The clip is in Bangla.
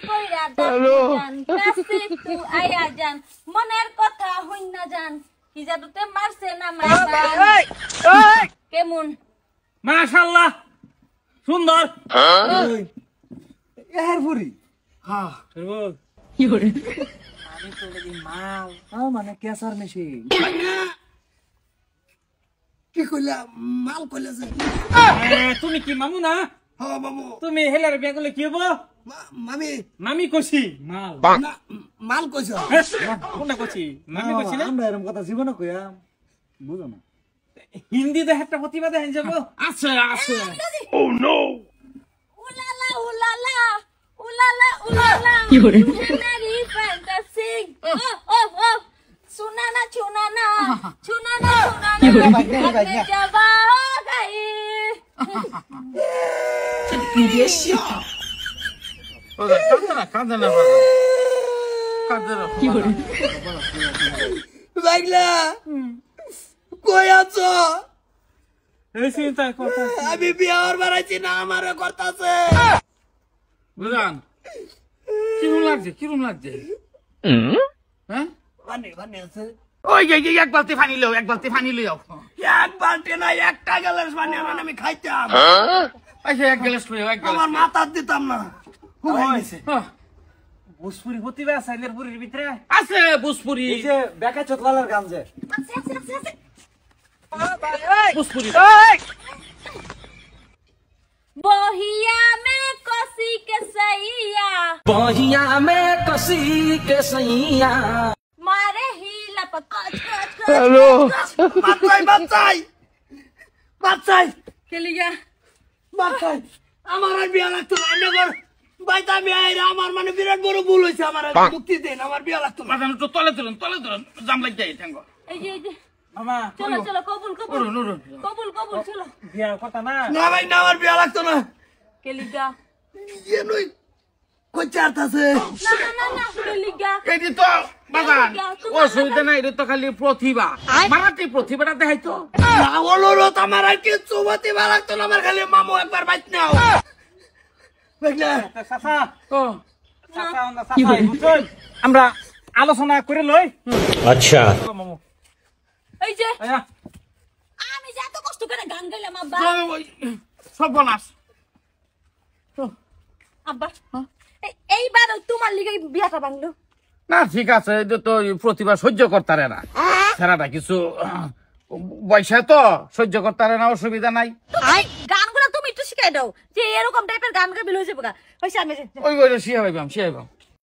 পয়রা জান কাছে তু আয়া জান মনের কথা হই না জান কি জাদুতে মারছে না মারবান কেমন মাশাআল্লাহ সুন্দর এর ফুরি হ্যাঁ কি করে আমি তো লাগি মাল মানে ক্যাসার মেশিন কি কইলা মাল কইলা যে তুমি কি মামু না হ মামু তুমি হেলার বিয়া করলে কি হবো মামি মামি কইছি মাল না মাল কইছ কোনটা কইছি মামি কইছি না আমরা এরকম কথা জীবনে কইয়াম বুঝো না হিন্দিতে একটা প্রতিবাদ হয়ে যাবো আছে আছে ও নো উলালা উলালা উলালা উলালা কি করে মেরি ফ্যান্টাসি ও ও সুনানা চুনানা চুনানা চুনানা জবা গাই কাঁদনা কি করে লাগলা কই আছো এই চিন্তা কথা আমি বিয়ার বাড়াইছি না আমারে করতাছে বুঝান কিরম লাগছে হ্যাঁ মানে আছে ওই এক বালতি পানি লও এক বালতি না একটা গ্লাস পানি আমি খাইতাম আচ্ছা এক গ্লাস লও এক গ্লাস আমার মাথা দিতাম না ভোজপুরি প্রতিভা আছে পুরীর ভিতরে আছে ভোজপুরি এই যে বেকা চতলালের গান যে ভোজপুরি বহিয়া মে কসি কে সইয়া बहिया में कसी के सैया मारे हिला पकच कच হ্যালো বাচ্চাই के लिया বাচ্চাই আমার আর বিয়া লাগতো না আমার বাইতা বিয়া আমার মানে বিরাট বড় ভুল হইছে আমার মুক্তি দেন আমার বিয়া লাগতো না মাথানো তো তলে ধরুন জাম লাগ যায় ঠ্যাঙ্গ এই যে মামা চলো চলো কবুল কবুল উড়ুন কবুল কবুল চলো বিয়া কথা না না ভাই না আমার বিয়া লাগতো না के लिया ইয়ে নই কই চারতাছে না के लिया এটি তো বাগান অসুবিধা নাই এটা তো খালি প্রতিভা মারাটি প্রতিভাটা দেখাইতো না অনুরোধ আমার আর কিছু হতে ভালো লাগতো না আমার খালি মামু একবার বাইত নাও দেখলে চাচা ও চাচা আমরা চাচা বুঝছেন আমরা আলোচনা করে লই अच्छा মামু এই যে আয়া আমি যে এত কষ্ট করে গান গাইলাম আব্বা সব বনাস আব্বা এইবার তোমার লিগে বিয়াটা ভাঙলো না ঠিক আছে এটা তো প্রতিভা সহ্য করতারে না ছেড়াটা কিছু বয়সে তো সহ্য করতারে না অসুবিধা নাই গানগুলো তুমি একটু শিখাই দাও যে এরকম টাইপের গান গাবিল হয়েছে বোকা হয়েছে আমি ওই শিয়া ভাইবাম